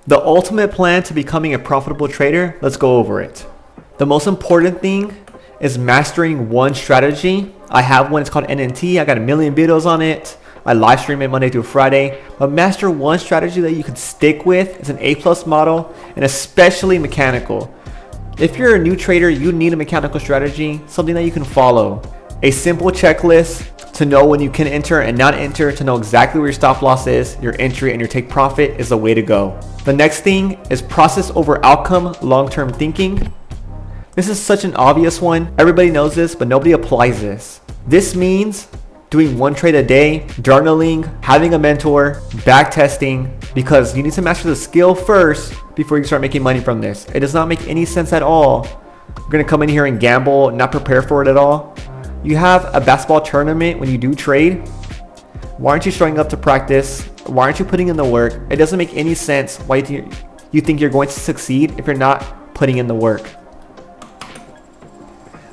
The ultimate plan to becoming a profitable trader, let's go over it. The most important thing is mastering one strategy. I have one, it's called NNT. I got a million videos on it. I live stream it Monday through Friday. But master one strategy that you can stick with. It's an A+ model, and especially mechanical. If you're a new trader, you need a mechanical strategy, something that you can follow. A simple checklist to know when you can enter and not enter, to know exactly where your stop loss is, your entry, and your take profit is the way to go. The next thing is process over outcome, long-term thinking. This is such an obvious one. Everybody knows this, but nobody applies this. This means doing one trade a day, journaling, having a mentor, back testing, because you need to master the skill first before you start making money from this. It does not make any sense at all. You're gonna come in here and gamble, not prepare for it at all. You have a basketball tournament when you do trade. Why aren't you showing up to practice? Why aren't you putting in the work? It doesn't make any sense why you think you're going to succeed if you're not putting in the work.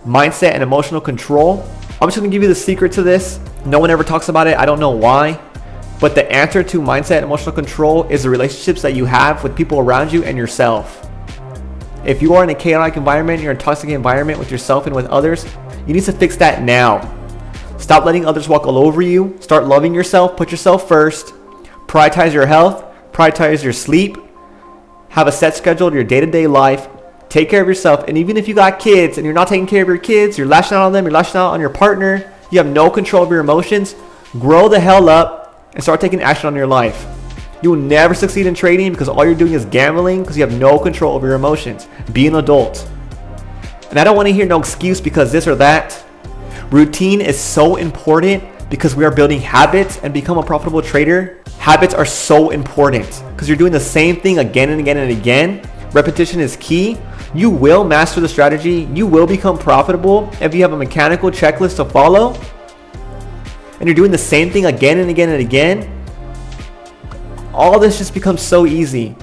Mindset and emotional control. I'm just gonna give you the secret to this. No one ever talks about it. I don't know why. But the answer to mindset and emotional control is the relationships that you have with people around you and yourself. If you are in a chaotic environment, you're in a toxic environment with yourself and with others, you need to fix that now. Stop letting others walk all over you. Start loving yourself. Put yourself first. Prioritize your health. Prioritize your sleep. Have a set schedule to your day-to-day life. Take care of yourself. And even if you got kids and you're not taking care of your kids, you're lashing out on them, you're lashing out on your partner, you have no control of your emotions, grow the hell up and start taking action on your life. You will never succeed in trading because all you're doing is gambling because you have no control over your emotions. Be an adult. And I don't want to hear no excuse because this or that. Routine is so important because we are building habits and become a profitable trader. Habits are so important because you're doing the same thing again and again and again. Repetition is key. You will master the strategy. You will become profitable if you have a mechanical checklist to follow. And you're doing the same thing again and again and again. All this just becomes so easy.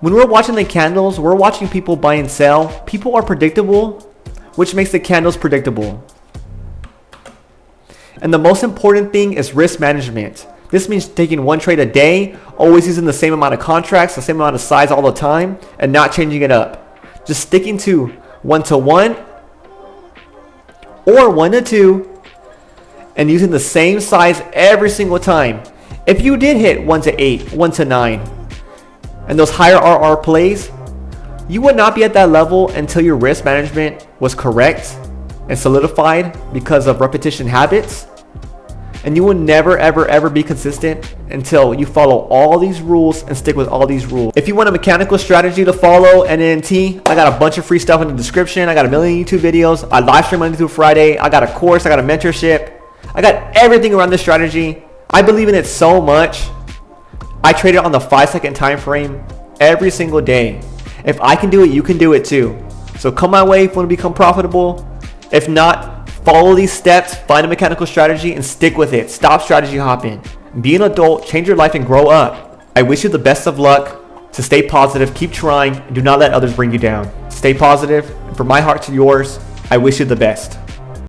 When we're watching the candles, we're watching people buy and sell. People are predictable, which makes the candles predictable. And the most important thing is risk management. This means taking one trade a day, always using the same amount of contracts, the same amount of size all the time, and not changing it up. Just sticking to 1-to-1 or 1-to-2 and using the same size every single time. If you did hit 1-to-8, 1-to-9, and those higher RR plays, you would not be at that level until your risk management was correct and solidified because of repetition habits. And you will never, ever, ever be consistent until you follow all these rules and stick with all these rules. If you want a mechanical strategy to follow, NNT, I got a bunch of free stuff in the description. I got a million YouTube videos. I live stream Monday through Friday. I got a course. I got a mentorship. I got everything around this strategy. I believe in it so much. I trade it on the 5-second time frame every single day. If I can do it, you can do it too. So come my way if you want to become profitable. If not, follow these steps, find a mechanical strategy and stick with it. Stop strategy hopping. Be an adult, change your life and grow up. I wish you the best of luck. To stay positive, keep trying, and do not let others bring you down. Stay positive, and from my heart to yours, I wish you the best.